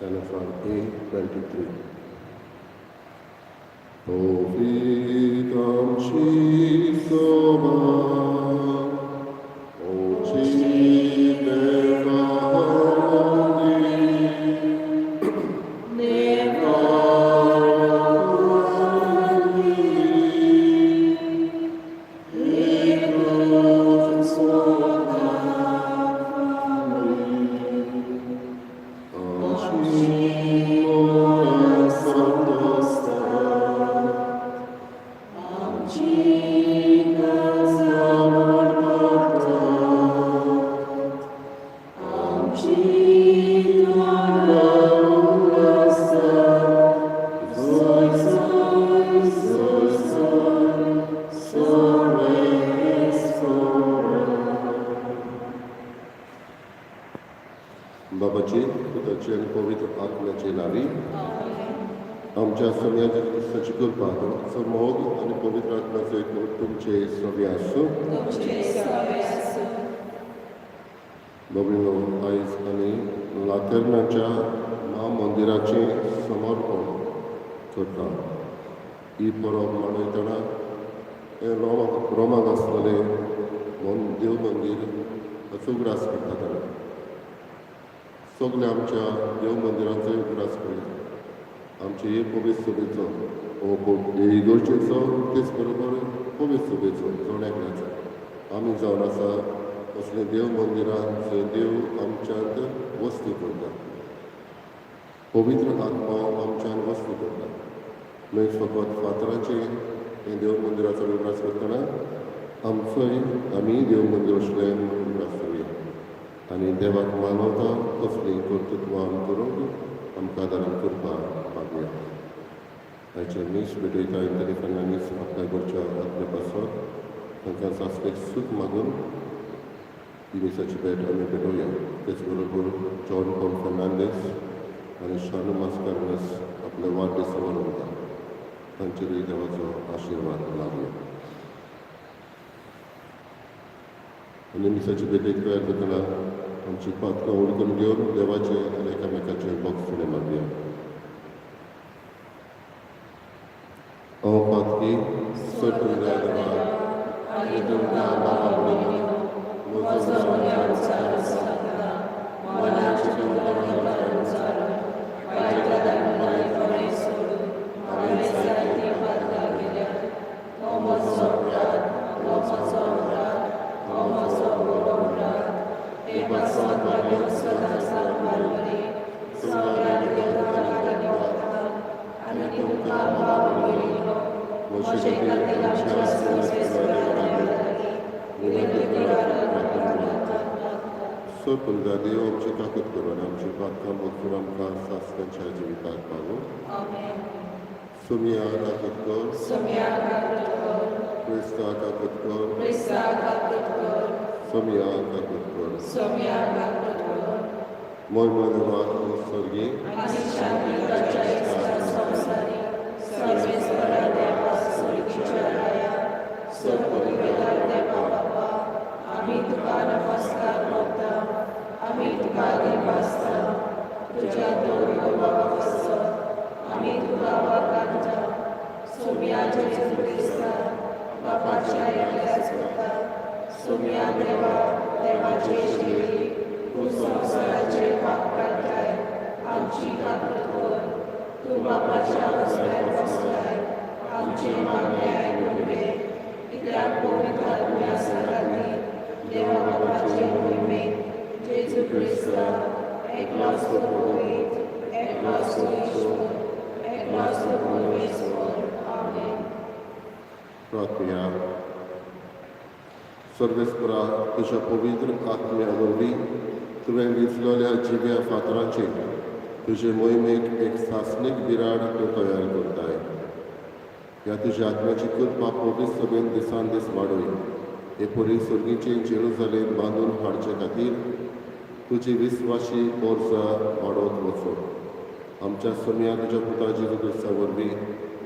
and from A23. Powitam Ci słowa, uczciwe woli, बाबाजी खुदाची आणि पवित्र आत्म्याची नावी आमच्या सगळ्यांच्या ख्रिस्ताची कृपा समोग आणि पवित्र आत्म्याचे एक तुमचे सव्य असो बाबळीनो आयज आणि लातेर्नाच्या महामंदिराचे समर्पण करता ही परब मनयतना हे रोमाक आसलेले देव मंदिर उगडास करता सगळे आमच्या देव मंदिराचो उगडास करता आमचे हे पवित्र सभेचो हे इगोर्जेचो तेच बरोबर पवित्र सभेचो जोड्याक आमी जावन आसा असले देव मंदिरांत जंय देव आमच्यांत वस्ती करता पवित्र आत्मा आमच्यान वस्ती करता न्हय फकत फातराचे हे देव मंदिराचो उगडास करतना आमचोय आमी देव मंदिर असले उगडास करूया आनी देवाक मानवता कसली कर्तृत्व करूंक आमकां दारान करपा मागुया आयचे मीस भेटयता तरी फर्नांडीस आपल्या घरच्या आत्म्या पासत तांकां सासलेक सूख मागून ही मिसाची भेट आमी भेटोवया तेच बरोबर जॉन पॉल फर्नांडीस आनी शानू मास्कार्नस आपल्या वाडदिसावर वता तांचेरय देवाचो आशिर्वाद लाभया आनी मिसाची भेटेक तयार करतना आमची पातकां उडकून घेवन देवाचे आनी एकामेकाचे भक्त फुडें मागया हांव पातकी सटुंगा देवा आनी तुमकां बाबा म्हजो मनाची सो तुमकां देव आमची ताकद करून आमची पातकां बसून आमकां सासऱ्यांच्या जिविताक पावो सुमिया ताकद कर क्रिस्ता ताकद कर सुमिया ताकद कर मोय देवाक स्वर्गी आम्ही तुका नमस्कार करता आम्ही तुका दिवसता तुझ्या दोन आम्ही तुका वाकांता सोम्या जेजू क्रिस्ता बापाच्या एकल्याच करता सोम्या देवा देवाचे शिवी तू संसाराचे पाप काढताय आमची काकूट कर तू बापाच्या हस्त्यात बसलाय आमची मागणी ऐकून घे कित्याक पवित्र आत्म्या सगळ्यांनी देवा बापाचे मोहिमेत जेजू क्रिस्ता एकलोच पुरोहीत एकलोच ईश्वर एकलोच परमेश्वर आमेन प्रार्थना सर्वेस्परा तुझ्या पवित्र आत्म्या वरवीं तुवें दिसलेल्या जिव्या फातरांचे तुजे मोहिमेक एक सासणीक बिराड तूं तयार करताय ह्या तुज्या आत्म्याची कृपा पवित्र सभेन दिसान दीस वाडय हे परी सर्गीचे जेरुसलेम बांदून हाडचे खातीर तुजी विस्वाशी पोरसां वाडोवत वचो आमच्या सोम्या तुज्या पुता जेजू क्रिस्ता वरवीं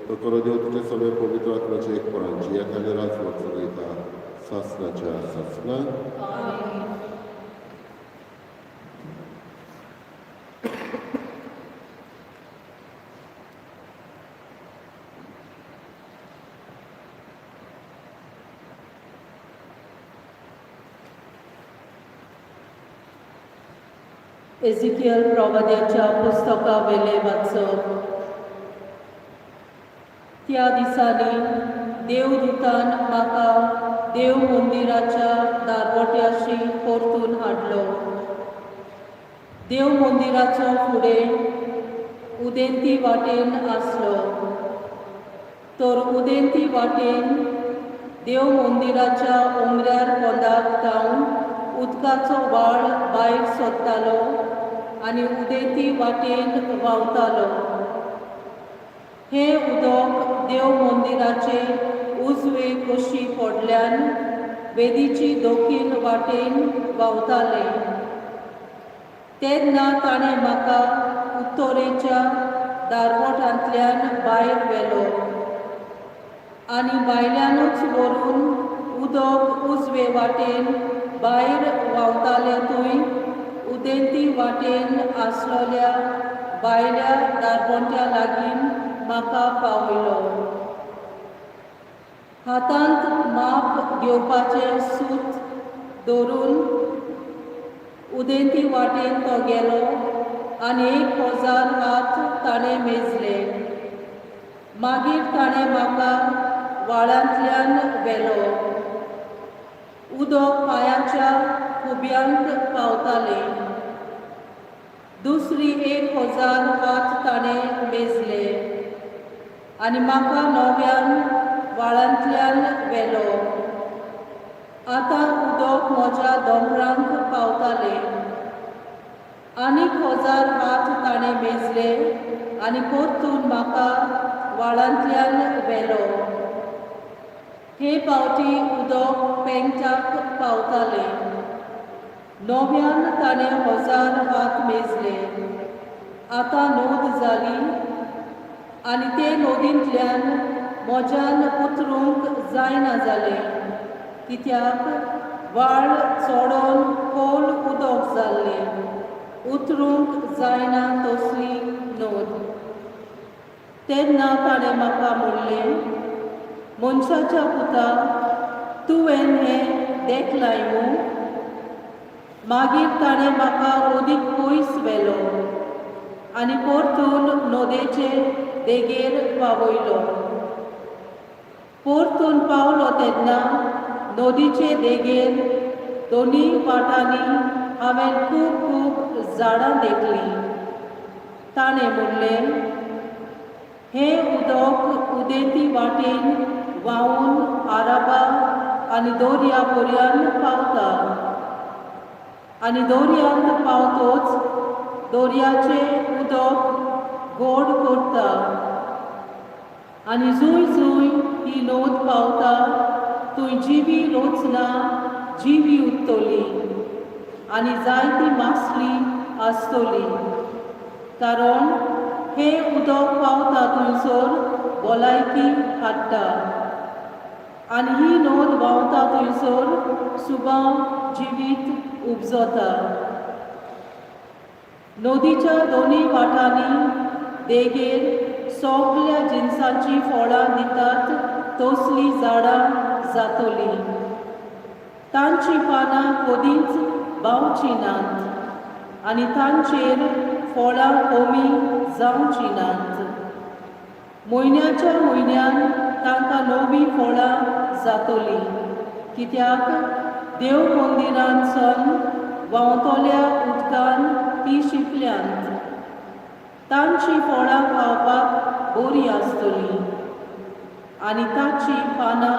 तो करो देव तुजे सगळे पवित्र आत्म्याचे एकपणांची एखाद्या राजवट चलयता सासणाच्या सासणा एजिकियल प्रवाद्याच्या पुस्तका वेले वाचप. त्या दिसांनी देवदूतान म्हाका देव मंदिराच्या दारवट्याशी परतून हाडलो. देव मंदिराचो फुडें उदेंती वाटेन आसलो. तर उदेंती वाटेन देव मंदिराच्या उमऱ्यार पोंदाक जावन उदकाचो व्हाळ भायर सरतालो आनी उदेंती वाटेन व्हांवतालो. हें उदक देव मंदिराचे उजवे कुशी फोडल्यान वेदीची दक्षिण वाटेन व्हांवतालें. तेन्ना ताणें म्हाका उत्तरेच्या दारवटांतल्यान भायर व्हेलो आनी भायल्यानूच व्हरून उदक उजवे वाटेन भायर व्हांवतालें थंय उदेंती वाटेन आसलोल्या भायल्या दारवट्या लागीं म्हाका पावयलो. हातांत माप घेवपाचें सूत धरून उदेंती वाटेन तो गेलो आनी 1000 हात ताणें मेजले. मागीर ताणें म्हाका व्हाळांतल्यान व्हेलो. उदक पांयाच्या खुब्यांक पावतालें. दुसरी 1000 हात ताणें मेजले आनी म्हाका नव्यान व्हाळांतल्यान व्हेलो. आतां उदक म्हज्या दोंगरांक पावतालें. आनीक 1000 हात ताणें मेजले आनी परतून म्हाका व्हाळांतल्यान व्हेलो. हे फावटी उदक पेंगटाक पावतालें. नव्यान ताणें 1000 हात मेजले. आतां नोंद जाली आनी ते नोंदींतल्यान म्हज्यान उतरूंक जायना जालें, कित्याक व्हाळ चोडोन खोल उदक जाल्लें. उतरूंक जायना तसली नोंद. तेन्ना ताणें म्हाका म्हणलें, मनशाच्या पुता, तुवें हें देखलाय मूं? मागीर ताणें म्हाका ओदीक पयस व्हेलो आनी परतून नोदेचे देगेर पावयलो. परतून पावलो तेन्ना नदीचे देगेर दोनी वाटांनी हांवें खूब झाडां देखलीं. ताणें म्हणलें, हें उदक उदेंती वाटेन व्हांवून आराबा आनी दर्या पर्यंत पावता. आनी दर्यांत पावतोच दर्याचें उदक गोड करता. आनी जूंय जूंय ही नोद पावता थंय जिवी रोचना जिवी उत्तोली आनी जायती मासली आसतोली. कारण हें उदक पावता थंयसर भलायकी हाडटा आनी ही नोद व्हांवता थंयसर सुबां जिवीत उपजता. नदीच्या दोनी वाटांनी देगेर सगल्या जिनसांची फळां दितात तसलीं झाडां जातलीं. तांचीं पानां कदींच बावचीं नात आनी तांचेर फळां कमी जावचीं नात. म्हयन्याच्या म्हयन्यान तांकां नवीं फळां जातलीं, कित्याक देव मंदिरांतसून व्हांवतल्या उदकान तीं शिंपल्यांत. तांचीं फळां खावपाक बरीं आसतलीं आनी तांचीं पानां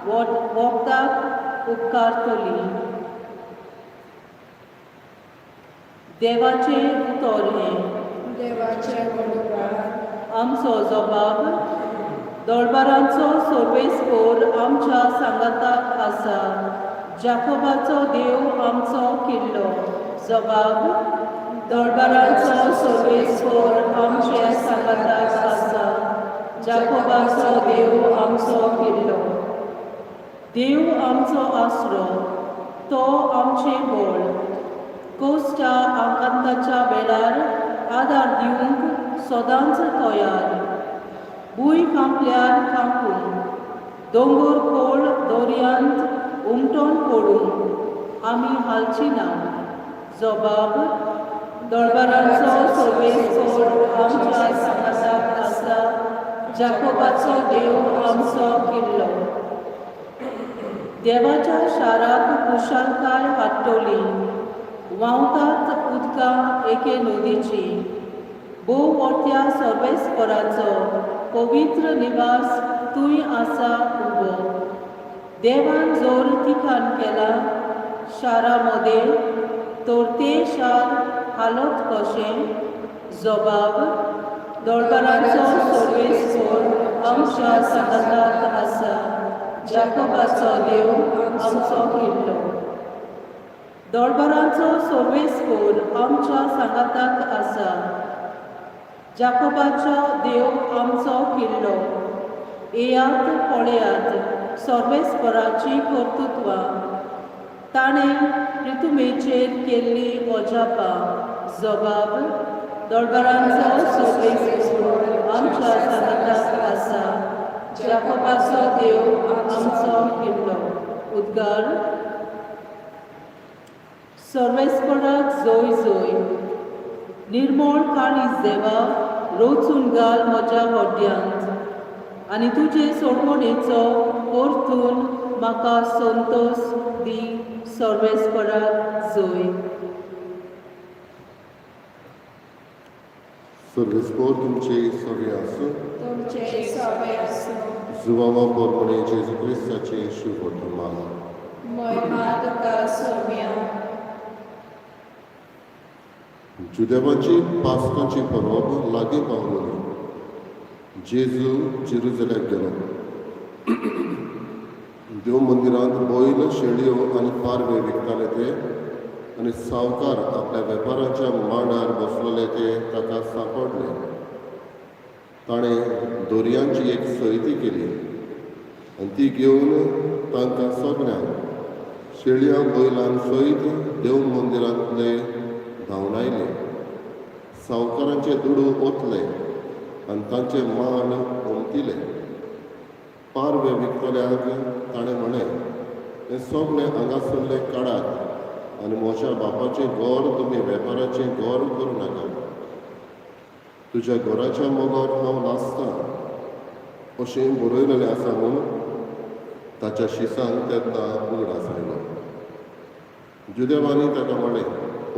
वखदाक उपकारतलीं. देवाचें उतर हें. देवाचे वडपार आमचो जबाब दळबारांचो सर्वेस्कोर आमच्या सांगाताक आसा. जाकोबाचो देव आमचो किल्लो. जबाब दळबारांचो सर्वेस्कोर आमच्या सांगाताक आसा. जाकोबाचो देव आमचो किल्लो. देव आमचो आसरो, तो आमचें बळ. कोश्टा आकांताच्या वेळार आदार दिवंक सदांच तयार. भूंय कांपल्यार कांपून, दोंगर खोल दर्यांत उमटोन पडून आमी हालची ना. जबाब दळबारांचो सर्वेस्कोर आमच्या सांगाताक आसा, जाकोबाचो देव आमचो किल्लो. देवाच्या शाराक कुशलकाय हाडटली, व्हांवतात उदकां एके नदीची. भोव व्हडल्या सर्वेस्पराचो पवित्र निवास तुंय आसा उबो. देवान जोर ठिकाण केला शारा मदे, तर ते शार हालत कशें. जबाब: दळबारांचो सर्वेस्कोर आमच्या सांगाताक आसा, जाकोबाचो देव आमचो किल्लो. दळबारांचो सर्वेस्कोर आमच्या सांगाताक आसा, जाकोबाचो देव आमचो किल्लो. येयात पळयात सर्वेस्पराची कर्तुत्वां, ताणें प्रितुमेचेर केल्ली अजापां. जबाब: दळबारांचो सर्वेस्कोर आमच्या सांगाताक आसा, जाकोबाचो देव आमचो किल्लो. उद्गार. सर्वेस्पराक जय जय. निर्मळ काळीज देवा, रोचून घाल म्हज्या हड्ड्यांत, आनी तुजे सोडवणेचो परतून म्हाका संतोश दी. सर्वेस्पराक जय. सर्वेस्पोर तुमचे सगळे आसूं. तुमचे सवे असो. जुवावा पोरपणे जेजू क्रिस्ताचे शुभ वर्तमान. महिमा तुका सोम्या. जुदेवाची पास्काची परब लागीं पावली. जेजू जेरुसलेम गेलो. देव मंदिरांत बैल, शेळयो आनी पारवे विकताले ते, आनी सावकार आपल्या वेपाराच्या मांडार बसलेले ते ताका सांपडले. ताणें दोरयांची एक सयती केली आनी ती घेवन तांकां सगळ्यांक शेळयां बैलां सयत देव मंदिरांतले धांवन आयले. सावकारांचे दुडू ओतले आनी तांचे मान उमतिले. पारवे विकतल्याक ताणें म्हळें, हें सगळें हांगासरलें काडात आनी म्हज्या बापाचें घर तुमी वेपाराचें घर करूं नाका. तुज्या घराच्या मोगार हांव नासतां अशें बरयलेलें आसा म्हूण ताच्या शिसांक तेन्ना उगडास आयलो. जुदेवानी ताका म्हळें,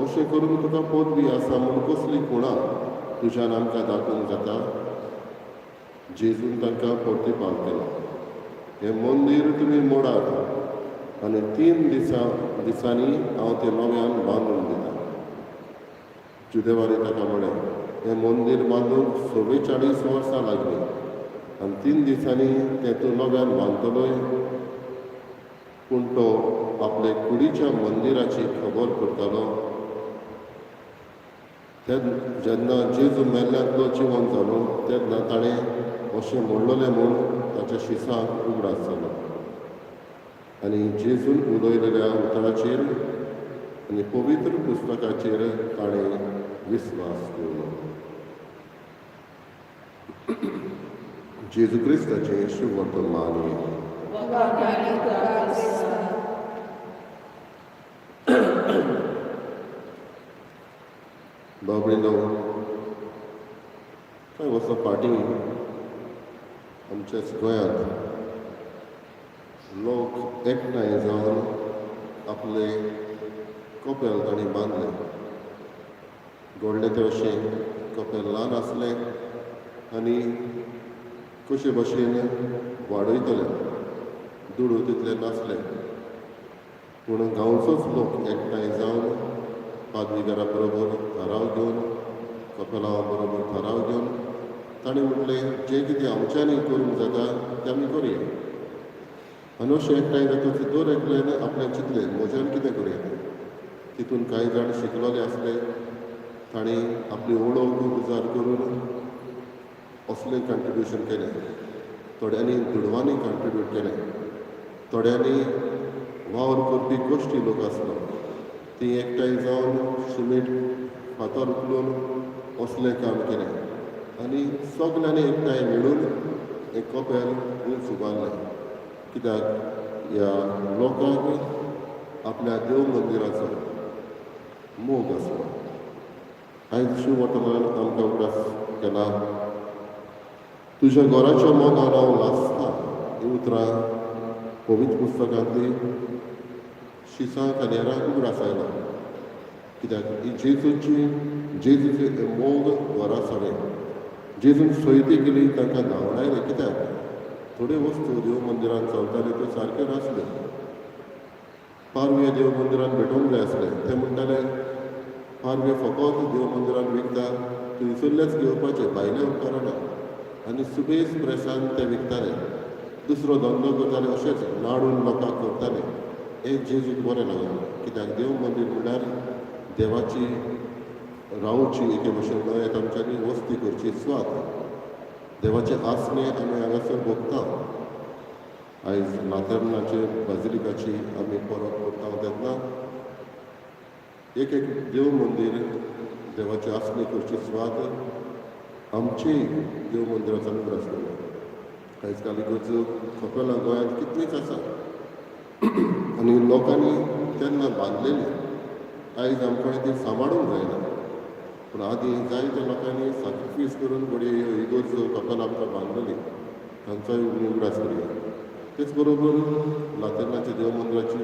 अशें करून तुका पदवी आसा म्हूण कसली खुणां तुज्यान आमकां दाखोवंक जाता. जेजून तांकां प्रतिपाल केलो, हें मंदीर तुमी मोडात आनी 3 दिसांनी हांव तें नव्यान बांदून दितां. जुदेवानी ताका म्हळें, हें मंदीर बांदूंक 44 वर्सां लागलीं आनी 3 दिसांनी तें तूं नव्यान बांदतलोय. पूण तो आपले कुडीच्या मंदिराची खबर करतालो. जेन्ना जेजू मेल्ल्यांतलो जिवन जालो तेन्ना ताणें अशें म्हणलेलें म्हूण ताच्या शिसांक उगडास जालो. आनी जेजून उलयलेल्या उतराचेर आनी पवित्र पुस्तकाचेर ताणें विस्वास दवरलो. जेजू क्रिस्ताचें शुभ वर्तमान. वखाणी तुका क्रिस्ता. बाबडीनो कांय वर्सां फाटीं आमच्याच गोंयांत लोक एकठांय जावन आपले कपेल तांणी बांदले. घडले ते अशें कपेल ल्हान आसलें आनी कशे भशेन वाडयतले दुडू तितले नासले. पूण गांवचोच लोक एकठांय जावन पाद्रीगारा बरोबर थाराव घेवन कपेलां बरोबर थाराव घेवन ताणें म्हटलें, जें कितें आमच्यांनी करूंक जाता तें आमी करया. आनी अशें एकठांय जातकीर दर एकल्यान आपल्याक चिंतलें, म्हज्यान कितें करूं. तितून कांय जाण शिकलेले आसले, तांणी आपली ओळख उजार करून असलें कंट्रिब्युशन केलें. थोड्यांनी दुडवांनी कंट्रिब्यूट केलें. थोड्यांनी वावर करपी गोश्टी लोक आसलो, ती एकठांय जावन सिमीट फातर उखलून असलें काम केलें आनी सगल्यांनी एकठांय मेळून एक कपेल उंच उबारलें. कित्याक ह्या लोकांक आपल्या देव मंदिराचो मोग आसलो. आयज शिव वॉटरमॅन आमकां उगडास केला. तुज्या घराच्या मोगान हांव लासता ही उतरां पवित्र पुस्तकांतली शिसां कन्याराक उगडास आयला. कित्याक ही जेजूचे मोग घरा सगळें जेजून सोयती केली तांकां नांवडायलें. कित्याक थोड्यो वस्तू देव मंदिरांत चलताल्यो त्यो सारक्यो नासल्यो. पारवे देव मंदिरांत भेटोंक जाय आसलें. ते म्हणटाले पारवे फकत देव मंदिरांत विकता थंयसरलेच घेवपाचे, भायले उपकारना. आनी सुबेज प्रेसान ते विकताले, दुसरो धंदो करताले, अशेंच नाडून लोकांक करताले. हें जेजूक बरें लागना. कित्याक देव मंदीर म्हणल्यार देवाची रावची एके भशेन न्हय, आमच्यांनी वस्ती करची सुवात. देवाचे आसने आमी हांगासर भोगता. आयज लातेर्नाचे बाजिलिकाची आमी परब करता तेन्ना एक देव मंदीर देवाची आसने करची सुवात आमची देव मंदिराचो उगडास केलो. आयज काल गरजो कपेलां गोंयांत कितलींच आसा आनी लोकांनी तेन्ना बांदलेली. आयज आमकां ती सांबाळूंक जायना. पूण आदीं जायत्या लोकांनी सॅक्रिफायस करून बडी इगोर्जो कपेलां आमकां बांदलेली. तांचोय उगडास केली. तेच बरोबर लातेर्नाच्या देव मंदिराची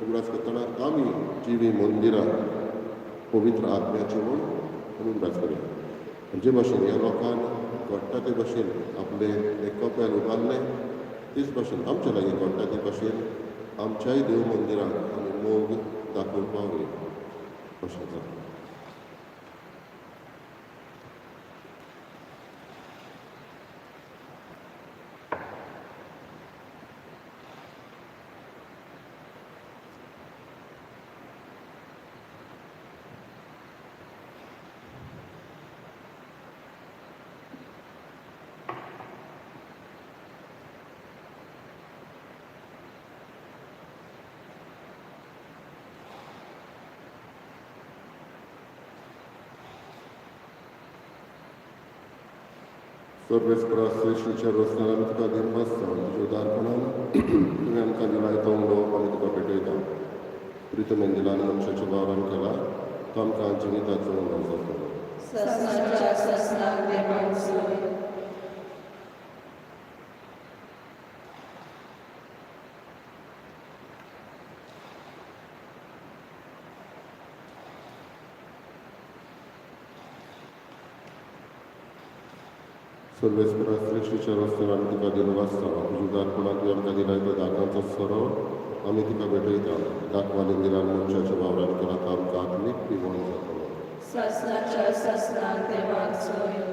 उगडास करतना आमी जीं मंदिरां पवित्र आत्म्याची म्हूण उगडास केली. जे भाशेन ह्या लोकांक घडटा ते भाशेन आपले एक कपेल उबारलें, तेच भाशेन आमचे लागीं घडटा ते भाशेन आमच्याय देव मंदिरांत आमी मोग दाखोवपाक अशें जाता. सर्वेस्परा श्रेष्ठीच्या रोसनार आमी तुका दिन बसता. तुज्या उदारपणान तुवें आमकां दिलाय तो उंडो आमी तुका भेटयता. प्रितमेन दिलान मनशाच्या वावरान केला तो आमकां जिविताचो उंडो जाता. ससनाच्या ससनाक देवाक सोय. सर्वेस्परा श्रेष्ठीच्या रस्त्यार आमी तुका दिन वाचता. तुज्या उदारपणान तुवें आमकां दिलाय तो दाकांचो सोरो आमी तुका भेटयता. दाखवालीन दिलान मनशाच्या वावरान केला तो आमकां आत्मीक पिवण जातलो. ससनाच्या ससनाक देवाक सोय.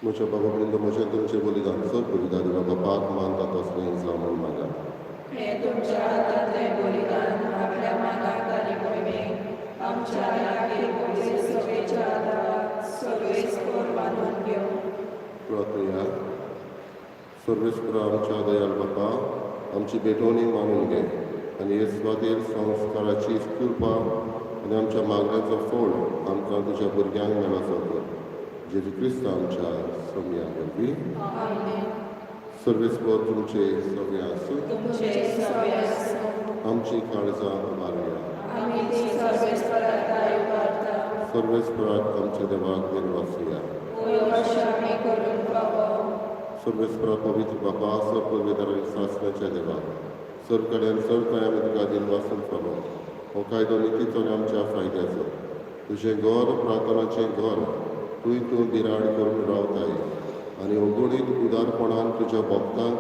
म्हज्या बाबा पर्यंत म्हजें तुमचें बलिदान चड बलिदान दिला बापाक मानता तसलें जावन मागा. हें तुमच्या हातांतलें बलिदान आपल्या मनाक आनी मोहिमेक आमच्या लागीं पयले सवेच्या आदाराक सर्वेस्पर मानून घेवं. प्रार्थया. सर्वेस्परा आमच्या दयाल बापा आमची भेटवणी मानून घे आनी हे सुवातेर संस्काराची कृपा आनी आमच्या मागण्याचो फळ आमकां तुज्या भुरग्यांक मेळासो कर. जेजू क्रिस्त आमच्या सोम्या वरवीं आमेन. सर्वेस्पर तुमचे सव्या आसूं. तुमचे सवे आसूं. आमची काळजां उबारया. आमी ती सर्वेस्पराताय उबारता. सर्वेस्पराक आमच्या देवाक निर्वासिया. अशें आमी करून पावो. सर्वेस्परा पवित्र बापा सर पवित्र सासण्याच्या देवा सर कडेन सर थंय आमी तुका दिन वाचून फालो. हो कायदो नितीचो आनी आमच्या फायद्याचो. तुजें घर प्रार्थनाचें घर तुय तूं बिराड करून रावताय आनी अगोणीत उदारपणान तुज्या भक्तांक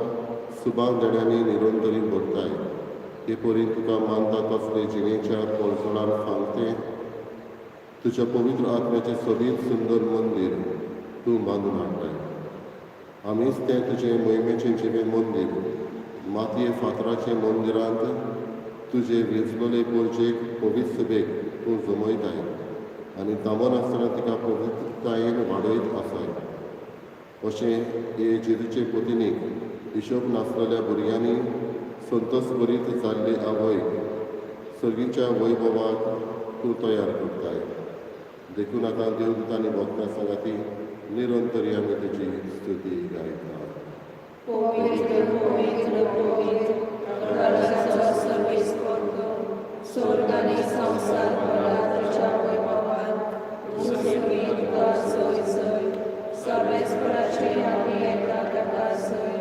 सुबाग देण्यांनी निरंतरी भरताय. हे परीन तुका मानता तसले जिणेच्या पळसणान फांगते तुज्या पवित्र आत्म्याचें सोबीत सुंदर मंदीर तूं बांदून हाडटाय. आमीच तें तुजें मोहिमेचें जिवें मंदीर मातये फातराचे मंदिरांत तुजे वेंचलोले पोरचेक पवित्र सभेक तूं जमयताय आनी तामन आसतना तिका पवित्रतायेन वाडयत आसाय. अशें हे जेजूचे पत्नीक हिशोब नासलेल्या भुरग्यांनी संतोश भरीत जाल्ले आवयक सर्गीच्या वैभवाक तूं तयार करताय. देखून आतां देवदूतांनी भक्तां सांगाती निरंतरी आम्ही तुझी स्तुती गायता. पवित्र पवित्र पवित्र प्रकाशाचो सर्वेस्वर स्वर्ग आनी संसार भरला तुझ्या वैभवान. मुसळी तुका सय सय सर्वेस्वराचे आमी येता ताका सय.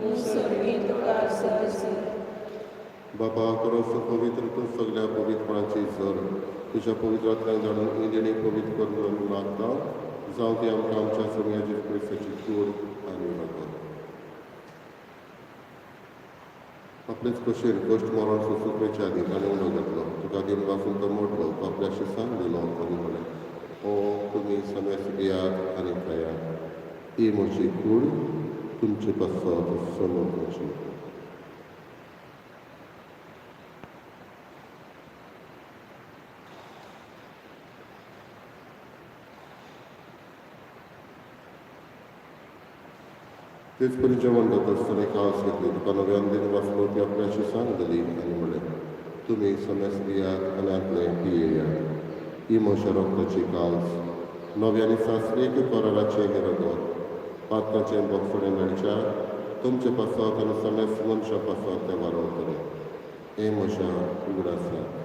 मुसळी तुका सय सय. बाबा खरोच पवित्र तूं सगळ्या पवित्रपणाची झर तुझ्या पवित्रांतल्यान जाणून इंदिणी पवित्र करून मागता. जावं ती आमकां आमच्या सगळ्याची क्रिस्ताची कूड आनी वखद. आपलेच कशेन कश्ट मरण सुसुकेच्या आदी ताणें उलो घेतलो. तुका दिन वाचून तो मोडलो तो आपल्या शिसांक दिलो आनी म्हणलें ओ तुमी समेस भियात आनी खायात. ही म्हजी कूड तुमची पसत समोर म्हजी. तेच परी जेवण जात आसतना कास घेतली. तुका नव्यान दिन वाचलो ती आपल्या शिसांक दिली आनी म्हणलें तुमी समेस भियात आनी आतलें पियेयात. ही म्हज्या रक्ताची कास नव्यानी सासरीक कराराचें हें रगत पात्राचें बगफडें मेळच्या तुमचे पासत आनी समेस मनशा पासत तें वारोवतलें. हें म्हज्या उगडासाक.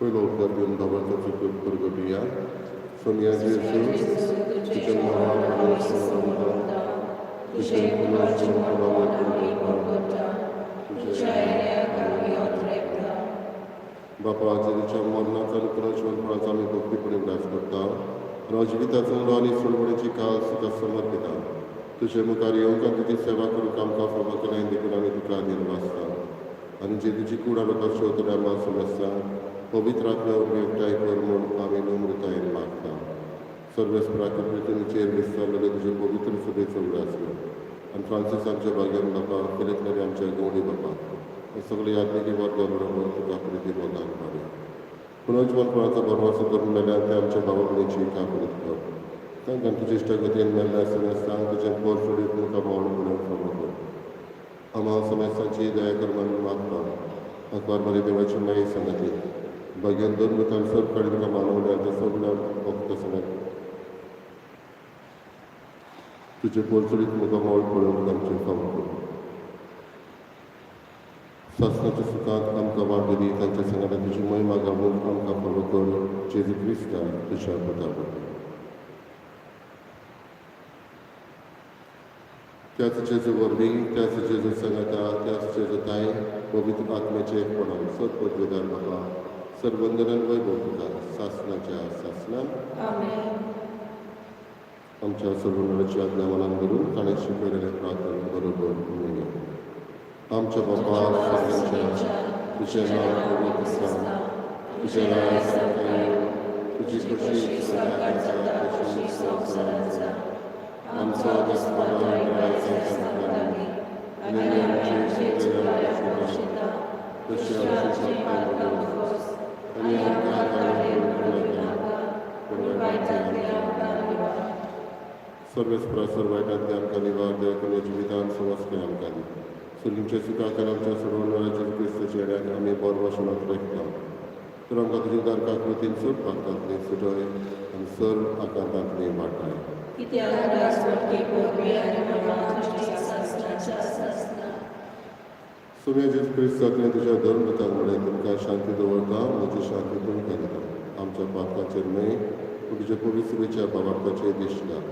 पयलो उपकार दिवन बाबाचो चुकून परगटिया सोनिया जेजू तुजे मरण आनी समर्पण तुजे पुनर्जन्म आमी परगटा तुज्या येण्याक आमी ओतरेकता. बापा जेजूच्या मरणाचो आनी पुनर्जन्माचो आमी भक्तीपणी उल्हास करता. राजगिताचो आनी सोडवणेची काल तुका समर्पिता. तुजे मुखार येवंक आनी तुजी सेवा करूंक आमकां फावो केलें देखून आमी तुका दिन वाचता. आनी जेजूची कूड आरोग्याक शेवतले आमकां समस्या पवित्र आत्म्या एकठांय कर म्हूण आमी नम्रतायेन मागता. सर्वेस्पराचे पृथ्वीचेर विस्तारलेले तुजे पवित्र सभेचो उगडास कर. आनी फ्रांसिसांच्या भाग्यान बापा फिलिपनरी आमच्या गवळी बापा हे सगळे यात्रिकी वर्गा बरोबर तुका प्रिती मोगान मारी. पुनर्जन्मपणाचो बरवासो करून मेल्यार ते आमच्या भावा भयणीची काकुळीत कर. तांकां तुजे इश्ट गतीन मेल्ल्या समेस्तांक तुजें पोर सोडीत तुका मोड म्हणून फावो कर. आम्हा समेस्तांची दया कर म्हणून मागता. अकबार बरे देवाची माये संगती भाग्यान दोन मुखार सर काडीत तुका मानवल्या ते सगळ्या भक्त समेत तुजे पोर सोडीत तुका मोड पळोवंक आमचें फावो कर. सासणाच्या सुखांत आमकां वाट दिली तांच्या संगडात तुजी महिमा गावून आमकां फावो कर. जेजू क्रिस्ता तुज्या पुता बद्दल. त्याच जेजू वरवीं त्याच जेजू संगता त्याच जेजू ताय पवित्र आत्म्याचे एकपणान सत पदवीदार बाबा सर्वंदनान वैभव तुका सासणाच्या सासणान आमेन. आमच्या सर्वंदनाची आज्ञा मनान धरून ताणें शिकयलेले प्रार्थना बरोबर म्हणया. आमच्या बाबा सगळ्यांच्या तुजें नांव पवित्र आसा. तुजें राय सारकें येवं. तुजी कशी स्वर्गांत जाता तशी संवसारांत जा. आमचो दिसपट्टो आयज सांगताली आनी आमचे चुकायक बक्षिता तशी आमची पातकां खोस आनी आमकां काळें पडूंक नाका पूण वायटांतली आमकां निवार. सर्वेस्परा सर्वायटांतली आमकां निवार दया करून जिवितांत समजलें आमकां दी. सुलींच्या सुखाक आनी आमच्या सोडवणाऱ्या क्रिस्ताच्या येड्याक आमी बरो भाशेन रेखता. तर आमकां तुज्या दारकां कृतीन चड पातकांतली सुटय आनी सर आकांतांतली वाटाय. कित्याक राजवटी पोरवी आनी महिमा तुजी सासणाच्या सासणा. सुम्या जेजू क्रिस्तांतलें तुज्या धर्मताक म्हणलें तुमकां शांती दवरता म्हजी शांती तुमकां दिता. आमच्या पातकाचेर न्हय पूण तुज्या पवित्रेच्या भावार्थाचेर दिश्ट घाल.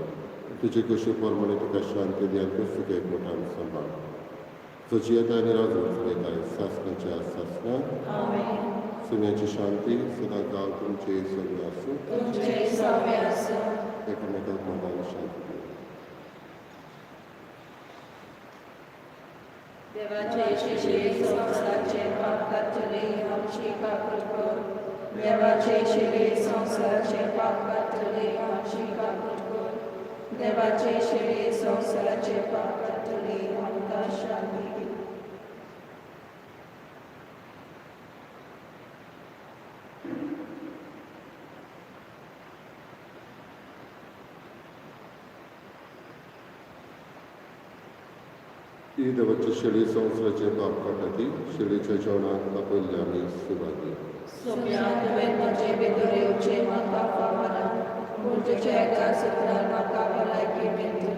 तुजे कशी परमणे तुका शांती दी आनी पुस्तक एकवटान सांबाळ. तुजी येता आनी राजवट चलयताय सासणाच्या सासणा. आमेन. सुम्याची शांती सदां काळ तुमचे सगळे आसूं. तुमचे सावे आसूं. एकामेकाक मनान शांती दी. देवाचे शिले संसाराचे पाप कातले आमची काकूट कर. देवाचे शिले संसाराचे पाप कातले आमची काकूट कर. देवाचे शिले संसाराचे पाप कातले आमकां शांती दी. I deoarece șeli संवसाराचे पाप काटाती शेळीच्या जेवणाक आपयल्ले आमी सुवाती सुम्यातुवें म्हजे भितर येवचें म्हाका फावना पूण तुज्या एका सुत्रान म्हाका भलायकी मेळटली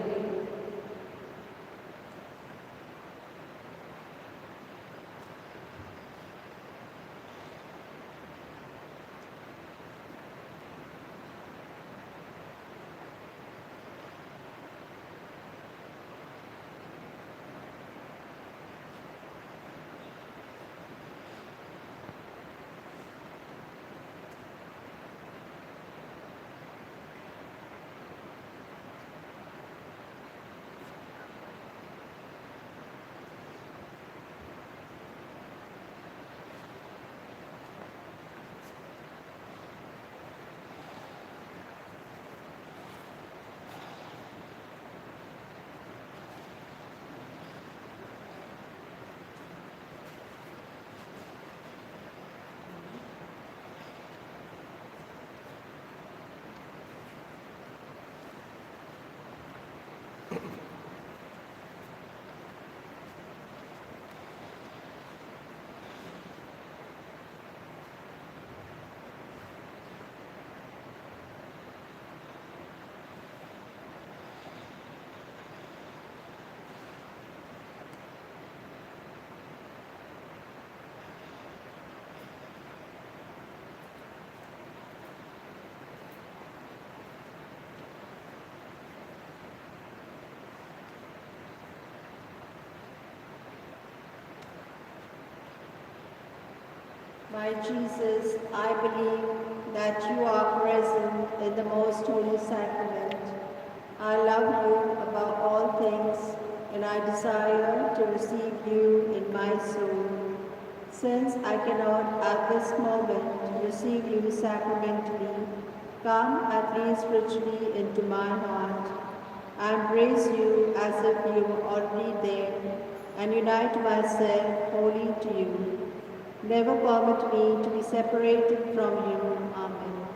My Jesus, I believe that you are present in the most holy sacrament. I love you above all things, and I desire to receive you in my soul. Since I cannot at this moment receive you sacramentally, come at least richly into my heart. I embrace you as if you were already there, and unite myself wholly to you. Never permit me to be separated from you. Amen.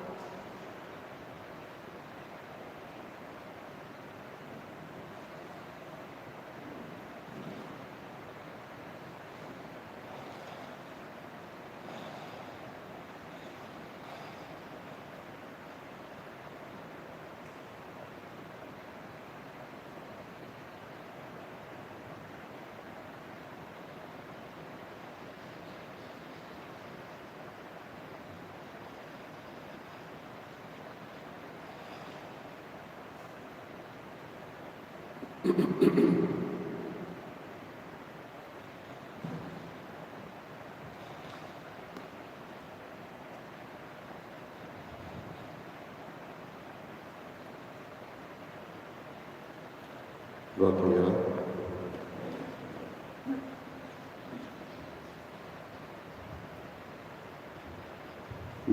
प्रार्थना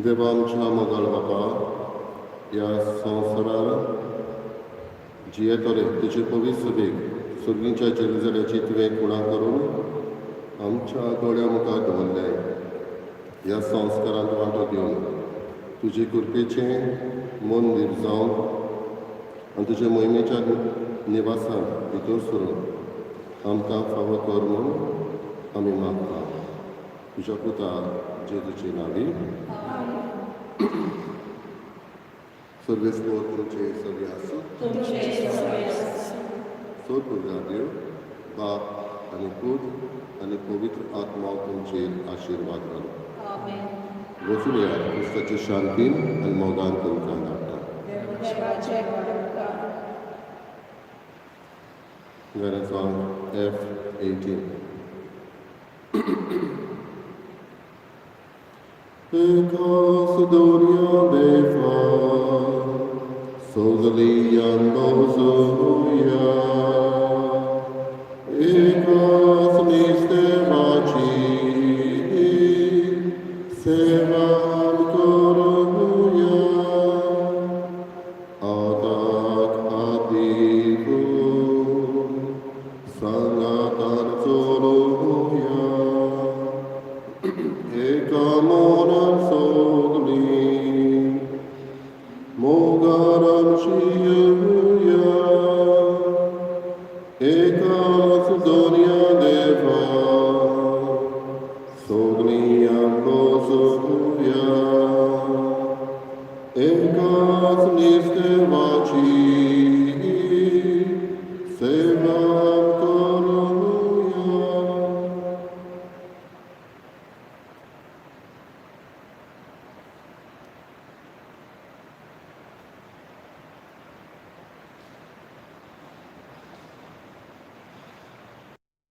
देवा आमच्या मोगाळ बापा ह्या संवसारार जियेतले तुजे पवित्र सभेक सगळींच्या जेरुजल्याची तुवें खुणा करून आमच्या दोळ्या मुखार दवरले ह्या संस्कारांत वांटो घेवन तुजे कृपेचें मंदीर जावन आनी तुजे मोहिमेच्या निवासान भितर सरून आमकां फावो कर म्हूण आमी मागता तुज्या पुता जेजूचे नांवी सर्वेस्पोर तुमचे सगळे आसूं सोर पुर्गा देव बाप आनी पूत आनी पवित्र आत्मा तुमचेर आशिर्वाद घालूं वचून येयात क्रिस्ताचे शांतीन आनी मोगान तुमकां धाडटा देवाचे बरोबर Let us song F18. Sidonia befa, Sozalian bozuya, Ekas mistevaci, Seva